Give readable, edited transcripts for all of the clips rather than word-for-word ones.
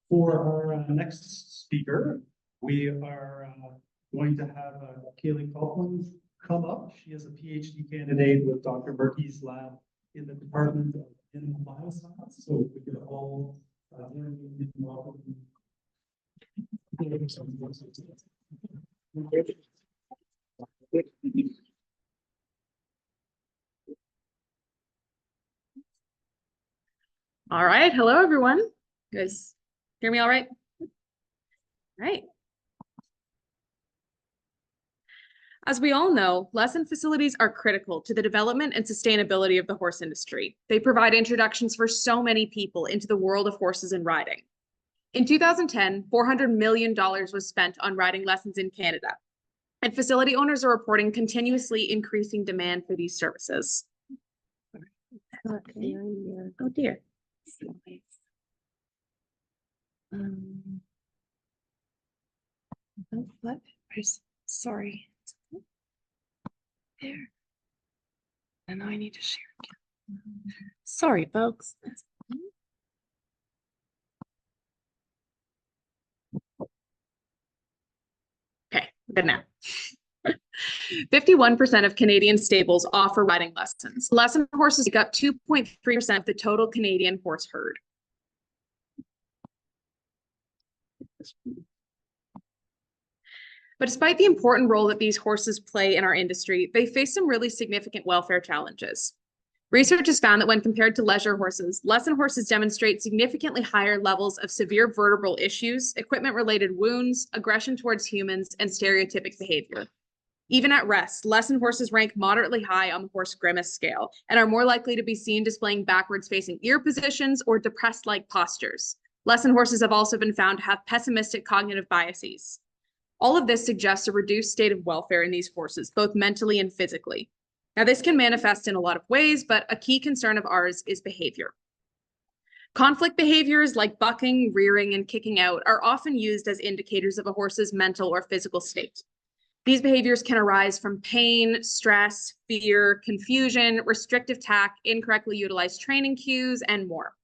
For our next speaker, we are going to have Caleigh Copelin come up. She is a PhD candidate with Dr. Murphy's lab in the Department of Animal Bioscience. So if we could all join me in welcoming. All right. Hello, everyone. You guys hear me all right? All right. As we all know, lesson facilities are critical to the development and sustainability of the horse industry. They provide introductions for so many people into the world of horses and riding. In 2010, $400 million was spent on riding lessons in Canada, and facility owners are reporting continuously increasing demand for these services. Oh dear. What? Sorry. There. And now I need to share again. Sorry, folks. Okay, good now. 51% of Canadian stables offer riding lessons. Lesson horses make up 2.3% of the total Canadian horse herd. But despite the important role that these horses play in our industry, they face some really significant welfare challenges. Research has found that when compared to leisure horses, lesson horses demonstrate significantly higher levels of severe vertebral issues, equipment-related wounds, aggression towards humans, and stereotypic behavior. Even at rest, lesson horses rank moderately high on the horse grimace scale and are more likely to be seen displaying backwards-facing ear positions or depressed-like postures. Lesson horses have also been found to have pessimistic cognitive biases. All of this suggests a reduced state of welfare in these horses, both mentally and physically. Now, this can manifest in a lot of ways, but a key concern of ours is behavior. Conflict behaviors like bucking, rearing, and kicking out are often used as indicators of a horse's mental or physical state. These behaviors can arise from pain, stress, fear, confusion, restrictive tack, incorrectly utilized training cues, and more.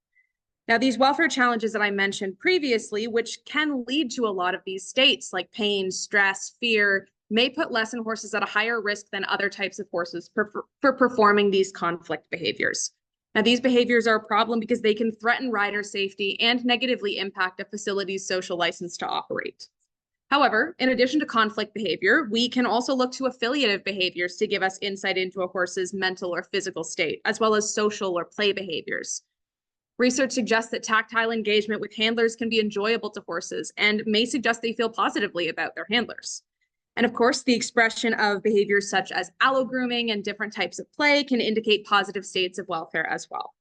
Now, these welfare challenges that I mentioned previously, which can lead to a lot of these states like pain, stress, fear, may put lesson horses at a higher risk than other types of horses for performing these conflict behaviors. Now, these behaviors are a problem because they can threaten rider safety and negatively impact a facility's social license to operate. However, in addition to conflict behavior, we can also look to affiliative behaviors to give us insight into a horse's mental or physical state, as well as social or play behaviors. Research suggests that tactile engagement with handlers can be enjoyable to horses and may suggest they feel positively about their handlers. And of course, the expression of behaviors such as allo-grooming and different types of play can indicate positive states of welfare as well.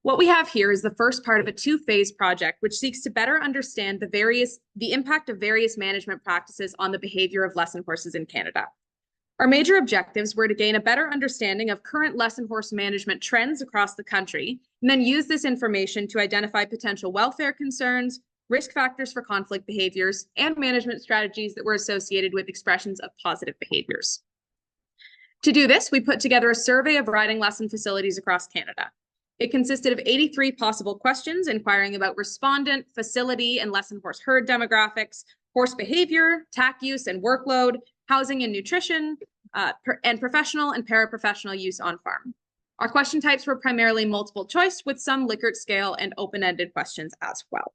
What we have here is the first part of a two-phase project, which seeks to better understand the impact of various management practices on the behavior of lesson horses in Canada. Our major objectives were to gain a better understanding of current lesson horse management trends across the country, and then use this information to identify potential welfare concerns, risk factors for conflict behaviors, and management strategies that were associated with expressions of positive behaviors. To do this, we put together a survey of riding lesson facilities across Canada. It consisted of 83 possible questions inquiring about respondent, facility, and lesson horse herd demographics, horse behavior, tack use and workload, housing and nutrition, and professional and paraprofessional use on farm. Our question types were primarily multiple choice with some Likert scale and open-ended questions as well.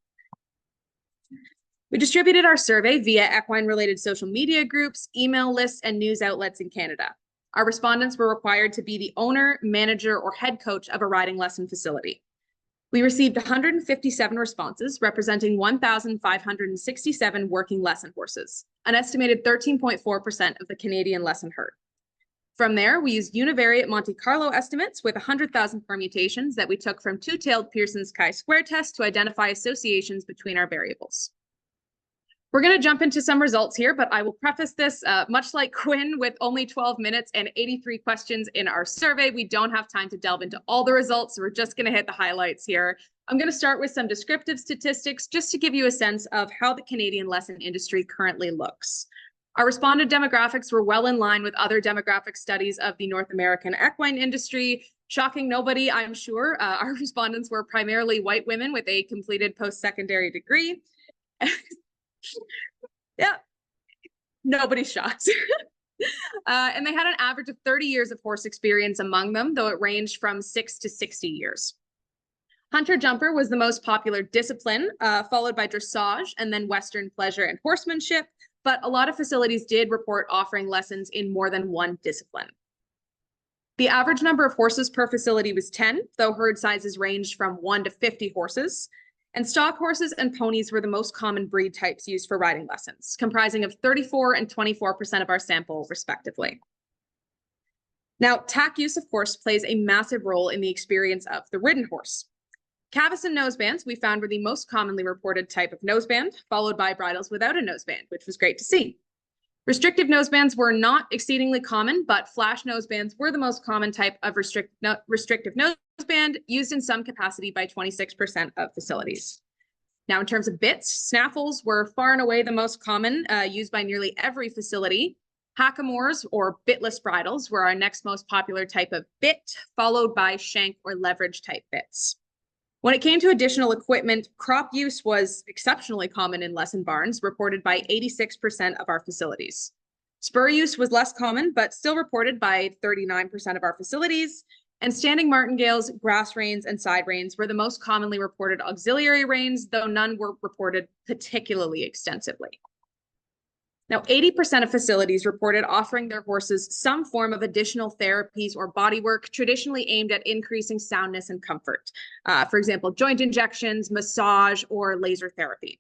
We distributed our survey via equine-related social media groups, email lists, and news outlets in Canada. Our respondents were required to be the owner, manager, or head coach of a riding lesson facility. We received 157 responses, representing 1,567 working lesson horses, an estimated 13.4% of the Canadian lesson herd. From there, we used univariate Monte Carlo estimates with 100,000 permutations that we took from two-tailed Pearson's chi-square test to identify associations between our variables. We're going to jump into some results here, but I will preface this, much like Quinn, with only 12 minutes and 83 questions in our survey. We don't have time to delve into all the results, so we're just going to hit the highlights here. I'm going to start with some descriptive statistics just to give you a sense of how the Canadian lesson industry currently looks. Our respondent demographics were well in line with other demographic studies of the North American equine industry. Shocking nobody, I'm sure. Our respondents were primarily white women with a completed post-secondary degree. Yeah, nobody's shocked. And they had an average of 30 years of horse experience among them, though it ranged from 6 to 60 years. Hunter-jumper was the most popular discipline, followed by dressage and then Western pleasure and horsemanship, but a lot of facilities did report offering lessons in more than one discipline. The average number of horses per facility was 10, though herd sizes ranged from 1 to 50 horses. And stock horses and ponies were the most common breed types used for riding lessons, comprising of 34% and 24% of our sample, respectively. Now, tack use, of course, plays a massive role in the experience of the ridden horse. Cavesson nosebands we found were the most commonly reported type of noseband, followed by bridles without a noseband, which was great to see. Restrictive nosebands were not exceedingly common, but flash nosebands were the most common type of restrictive noseband, used in some capacity by 26% of facilities. Now, in terms of bits, snaffles were far and away the most common, used by nearly every facility. Hackamores, or bitless bridles, were our next most popular type of bit, followed by shank or leverage type bits. When it came to additional equipment, crop use was exceptionally common in lesson barns, reported by 86% of our facilities. Spur use was less common, but still reported by 39% of our facilities. And standing martingales, grass reins, and side reins were the most commonly reported auxiliary reins, though none were reported particularly extensively. Now, 80% of facilities reported offering their horses some form of additional therapies or bodywork traditionally aimed at increasing soundness and comfort. For example, joint injections, massage, or laser therapy.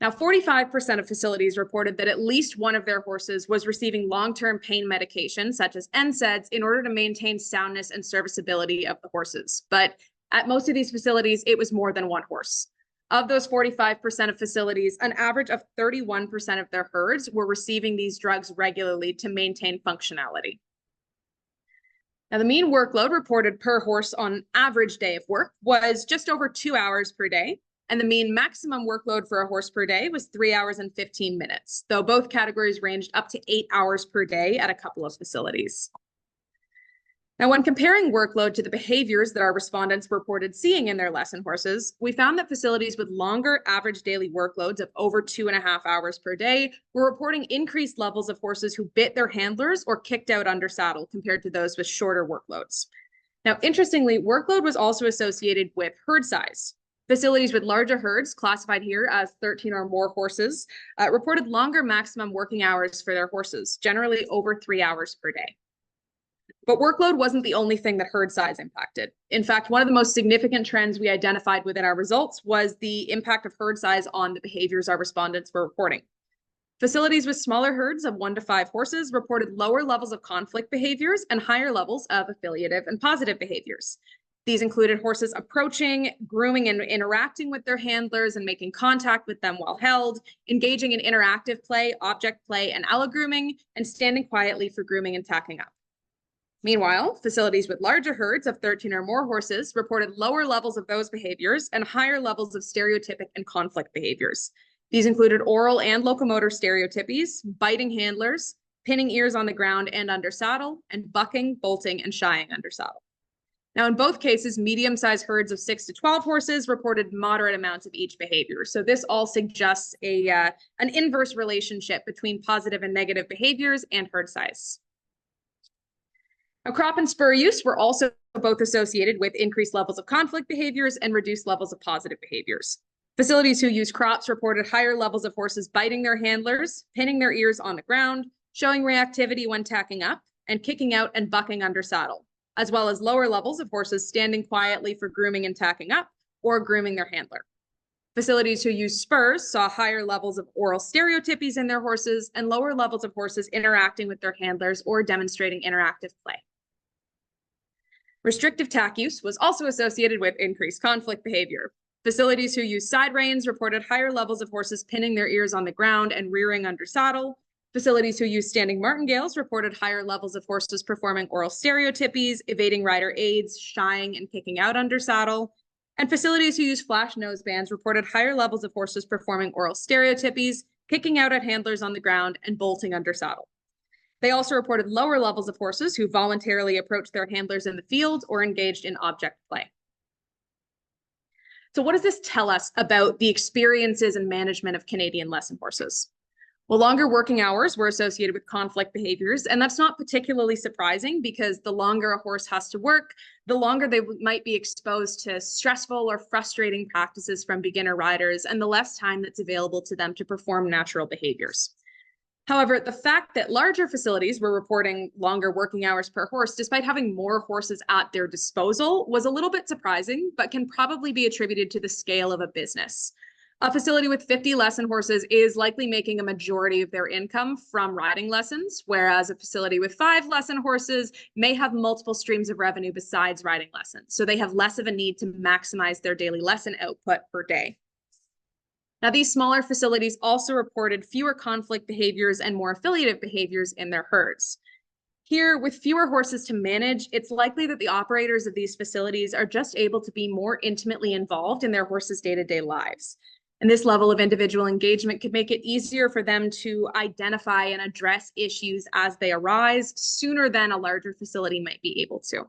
Now, 45% of facilities reported that at least one of their horses was receiving long-term pain medication, such as NSAIDs, in order to maintain soundness and serviceability of the horses. But at most of these facilities, it was more than one horse. Of those 45% of facilities, an average of 31% of their herds were receiving these drugs regularly to maintain functionality. Now, the mean workload reported per horse on average day of work was just over 2 hours per day, and the mean maximum workload for a horse per day was 3 hours and 15 minutes, though both categories ranged up to 8 hours per day at a couple of facilities. Now, when comparing workload to the behaviors that our respondents reported seeing in their lesson horses, we found that facilities with longer average daily workloads of over 2.5 hours per day were reporting increased levels of horses who bit their handlers or kicked out under saddle compared to those with shorter workloads. Now, interestingly, workload was also associated with herd size. Facilities with larger herds, classified here as 13 or more horses, reported longer maximum working hours for their horses, generally over 3 hours per day. But workload wasn't the only thing that herd size impacted. In fact, one of the most significant trends we identified within our results was the impact of herd size on the behaviors our respondents were reporting. Facilities with smaller herds of 1 to 5 horses reported lower levels of conflict behaviors and higher levels of affiliative and positive behaviors. These included horses approaching, grooming and interacting with their handlers and making contact with them while held, engaging in interactive play, object play, and allogrooming, and standing quietly for grooming and tacking up. Meanwhile, facilities with larger herds of 13 or more horses reported lower levels of those behaviors and higher levels of stereotypic and conflict behaviors. These included oral and locomotor stereotypies, biting handlers, pinning ears on the ground and under saddle, and bucking, bolting, and shying under saddle. Now, in both cases, medium-sized herds of 6 to 12 horses reported moderate amounts of each behavior. So this all suggests an inverse relationship between positive and negative behaviors and herd size. Now, crop and spur use were also both associated with increased levels of conflict behaviors and reduced levels of positive behaviors. Facilities who use crops reported higher levels of horses biting their handlers, pinning their ears on the ground, showing reactivity when tacking up, and kicking out and bucking under saddle, as well as lower levels of horses standing quietly for grooming and tacking up or grooming their handler. Facilities who use spurs saw higher levels of oral stereotypies in their horses and lower levels of horses interacting with their handlers or demonstrating interactive play. Restrictive tack use was also associated with increased conflict behavior. Facilities who use side reins reported higher levels of horses pinning their ears on the ground and rearing under saddle. Facilities who use standing martingales reported higher levels of horses performing oral stereotypies, evading rider aids, shying, and kicking out under saddle. And facilities who use flash nosebands reported higher levels of horses performing oral stereotypies, kicking out at handlers on the ground, and bolting under saddle. They also reported lower levels of horses who voluntarily approached their handlers in the field or engaged in object play. So what does this tell us about the experiences and management of Canadian lesson horses? Well, longer working hours were associated with conflict behaviors, and that's not particularly surprising because the longer a horse has to work, the longer they might be exposed to stressful or frustrating practices from beginner riders, and the less time that's available to them to perform natural behaviors. However, the fact that larger facilities were reporting longer working hours per horse, despite having more horses at their disposal, was a little bit surprising, but can probably be attributed to the scale of a business. A facility with 50 lesson horses is likely making a majority of their income from riding lessons, whereas a facility with 5 lesson horses may have multiple streams of revenue besides riding lessons. So they have less of a need to maximize their daily lesson output per day. Now, these smaller facilities also reported fewer conflict behaviors and more affiliative behaviors in their herds. Here, with fewer horses to manage, it's likely that the operators of these facilities are just able to be more intimately involved in their horses' day-to-day lives. And this level of individual engagement could make it easier for them to identify and address issues as they arise sooner than a larger facility might be able to.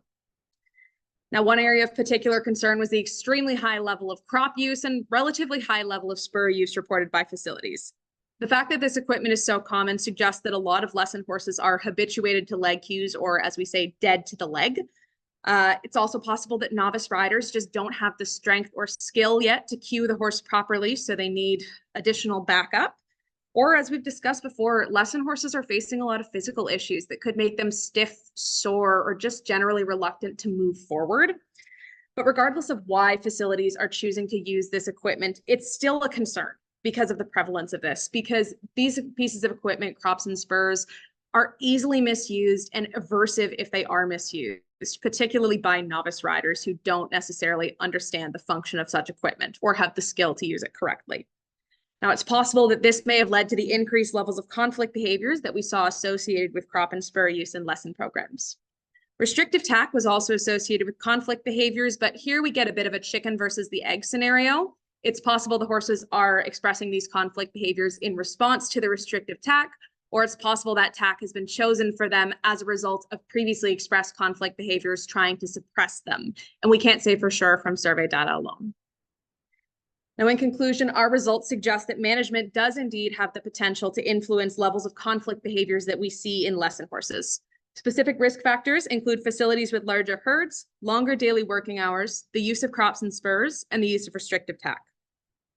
Now, one area of particular concern was the extremely high level of crop use and relatively high level of spur use reported by facilities. The fact that this equipment is so common suggests that a lot of lesson horses are habituated to leg cues, or as we say, dead to the leg. It's also possible that novice riders just don't have the strength or skill yet to cue the horse properly, so they need additional backup. Or, as we've discussed before, lesson horses are facing a lot of physical issues that could make them stiff, sore, or just generally reluctant to move forward. But regardless of why facilities are choosing to use this equipment, it's still a concern because of the prevalence of this, because these pieces of equipment, crops and spurs, are easily misused and aversive if they are misused, particularly by novice riders who don't necessarily understand the function of such equipment or have the skill to use it correctly. Now, it's possible that this may have led to the increased levels of conflict behaviors that we saw associated with crop and spur use in lesson programs. Restrictive tack was also associated with conflict behaviors, but here we get a bit of a chicken versus the egg scenario. It's possible the horses are expressing these conflict behaviors in response to the restrictive tack, or it's possible that tack has been chosen for them as a result of previously expressed conflict behaviors trying to suppress them. And we can't say for sure from survey data alone. Now, in conclusion, our results suggest that management does indeed have the potential to influence levels of conflict behaviors that we see in lesson horses. Specific risk factors include facilities with larger herds, longer daily working hours, the use of crops and spurs, and the use of restrictive tack.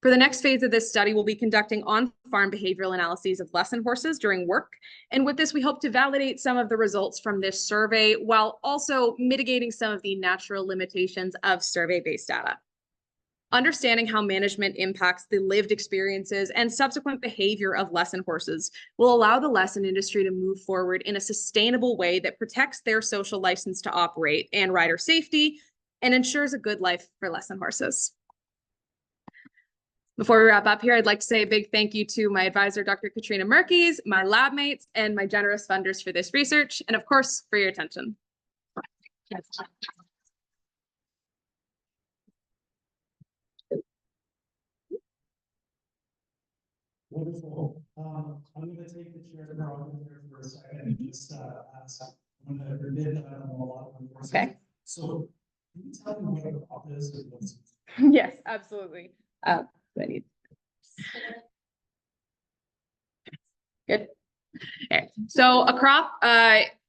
For the next phase of this study, we'll be conducting on-farm behavioral analyses of lesson horses during work. And with this, we hope to validate some of the results from this survey while also mitigating some of the natural limitations of survey-based data. Understanding how management impacts the lived experiences and subsequent behavior of lesson horses will allow the lesson industry to move forward in a sustainable way that protects their social license to operate and rider safety and ensures a good life for lesson horses. Before we wrap up here, I'd like to say a big thank you to my advisor, Dr. Katrina Merkes, my lab mates, and my generous funders for this research, and of course, for your attention. Wonderful. I'm going to take the chair prerogative here for a second and just ask. I'm going to admit that I don't know a lot of horses. Okay. So, can you tell me what a crop is and what's Yes, absolutely. I need. Good. Okay. So a crop,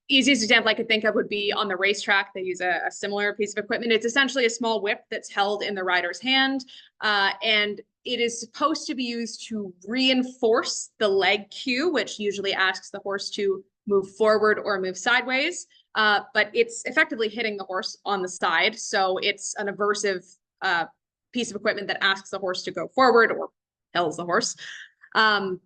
easiest example I could think of would be on the racetrack. They use a similar piece of equipment. It's essentially a small whip that's held in the rider's hand, and it is supposed to be used to reinforce the leg cue, which usually asks the horse to move forward or move sideways. But it's effectively hitting the horse on the side. So it's an aversive piece of equipment that asks the horse to go forward or tells the horse. And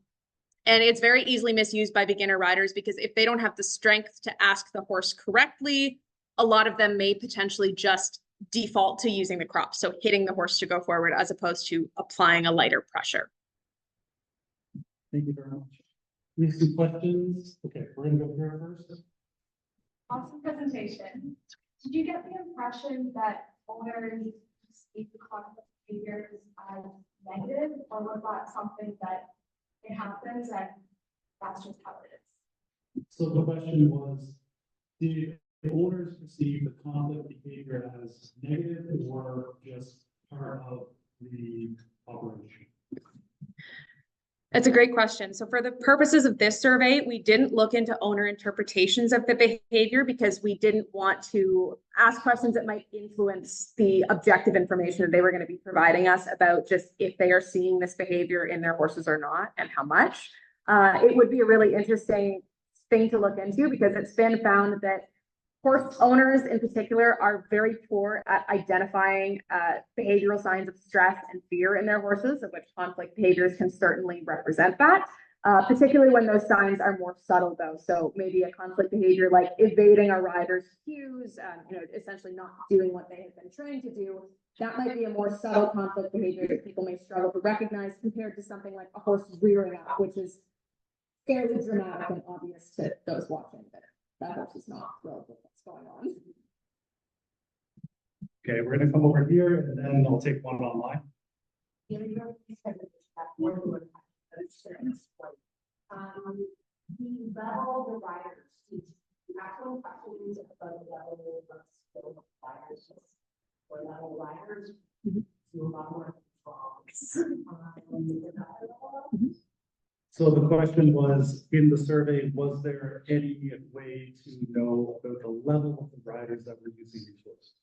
it's very easily misused by beginner riders because if they don't have the strength to ask the horse correctly, a lot of them may potentially just default to using the crop. So hitting the horse to go forward as opposed to applying a lighter pressure. Thank you very much. We have some questions. Okay, we're going to go here first. Awesome presentation. Did you get the impression that owners speak to conflict behaviors as negative, or was that something that it happens, and that's just how it is. So the question was, did the owners perceive the conflict behavior as negative or just part of the operation? That's a great question. So for the purposes of this survey, we didn't look into owner interpretations of the behavior because we didn't want to ask questions that might influence the objective information that they were going to be providing us about just if they are seeing this behavior in their horses or not and how much. It would be a really interesting thing to look into because it's been found that horse owners in particular are very poor at identifying behavioral signs of stress and fear in their horses, of which conflict behaviors can certainly represent that, particularly when those signs are more subtle though. So maybe a conflict behavior like evading a rider's cues, essentially not doing what they have been trained to do. That might be a more subtle conflict behavior that people may struggle to recognize compared to something like a horse rearing up, which is fairly dramatic and obvious to those watching, but that horse is not thrilled with what's going on. Okay, we're gonna come over here and then I'll take one online. The level of the riders, actual questions about the level of skill of riders, or level riders, to a lot more So the question was, in the survey, was there any way to know about the level of the riders that were using these horses?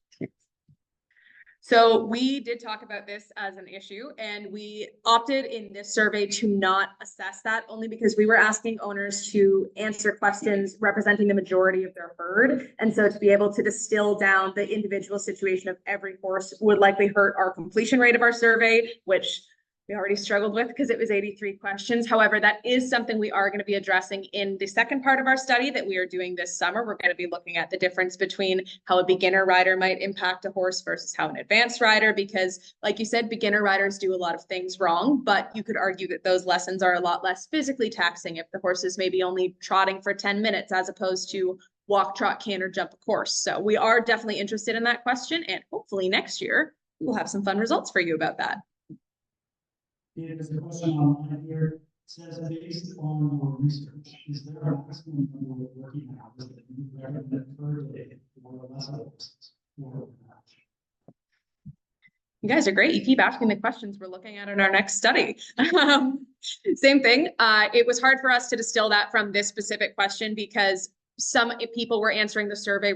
So we did talk about this as an issue, and we opted in this survey to not assess that only because we were asking owners to answer questions representing the majority of their herd. And so to be able to distill down the individual situation of every horse would likely hurt our completion rate of our survey, which we already struggled with because it was 83 questions. However, that is something we are going to be addressing in the second part of our study that we are doing this summer. We're going to be looking at the difference between how a beginner rider might impact a horse versus how an advanced rider, because like you said, beginner riders do a lot of things wrong, but you could argue that those lessons are a lot less physically taxing if the horse is maybe only trotting for 10 minutes as opposed to walk, trot, canter, jump a course. So we are definitely interested in that question, and hopefully next year we'll have some fun results for you about that. Yeah, there's a question online here. It says, based on your research, is there a maximum number of working hours that you recommend per day for less horses? You guys are great. You keep asking the questions we're looking at in our next study. Same thing. It was hard for us to distill that from this specific question because some people were answering the survey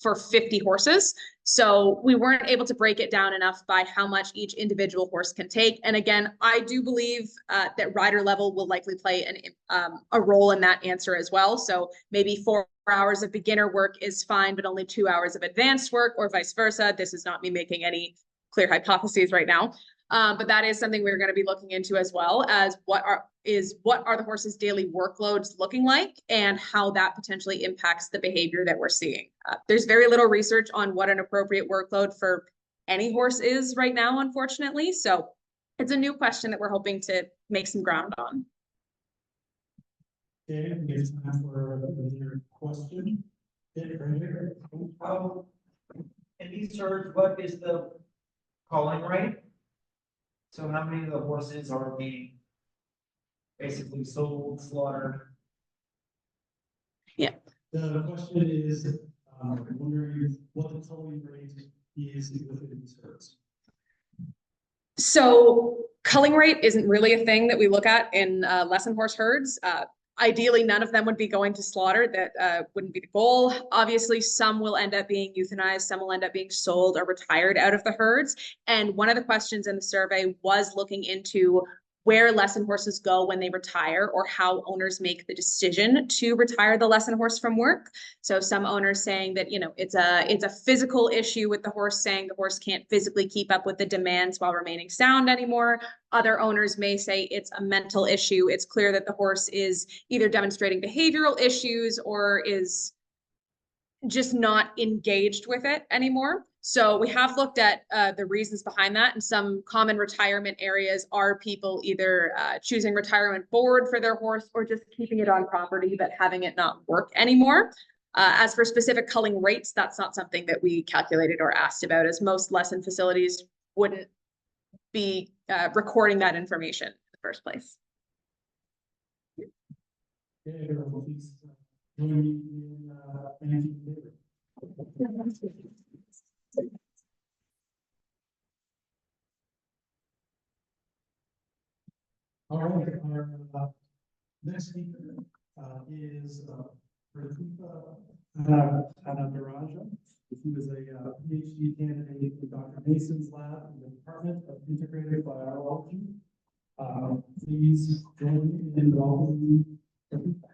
for 50 horses. So we weren't able to break it down enough by how much each individual horse can take. And again, I do believe that rider level will likely play a role in that answer as well. So maybe 4 hours of beginner work is fine, but only 2 hours of advanced work, or vice versa. This is not me making any clear hypotheses right now. But that is something we're going to be looking into, as well as what are the horses' daily workloads looking like and how that potentially impacts the behavior that we're seeing. There's very little research on what an appropriate workload for any horse is right now, unfortunately. So it's a new question that we're hoping to make some ground on. Okay, it's time for another question. In these herds, what is the calling rate? So how many of the horses are being basically sold, slaughtered? The question is, I'm wondering what the culling rate is within these herds. So culling rate isn't really a thing that we look at in lesson horse herds. Ideally, none of them would be going to slaughter. That wouldn't be the goal. Obviously, some will end up being euthanized, some will end up being sold or retired out of the herds. And one of the questions in the survey was looking into where lesson horses go when they retire, or how owners make the decision to retire the lesson horse from work. So some owners saying that, it's a physical issue with the horse, saying the horse can't physically keep up with the demands while remaining sound anymore. Other owners may say it's a mental issue. It's clear that the horse is either demonstrating behavioral issues or is just not engaged with it anymore. So we have looked at the reasons behind that, and some common retirement areas are people either choosing retirement board for their horse or just keeping it on property but having it not work anymore. As for specific culling rates, that's not something that we calculated or asked about, as most lesson facilities wouldn't be recording that information in the first place. Okay, everyone, please join me in thanking David. All right, our next speaker is Pradeepa Anandaraja, who is a PhD candidate in Dr. Mason's lab in the Department of Integrated Biology. Please join me in welcoming Pradeepa.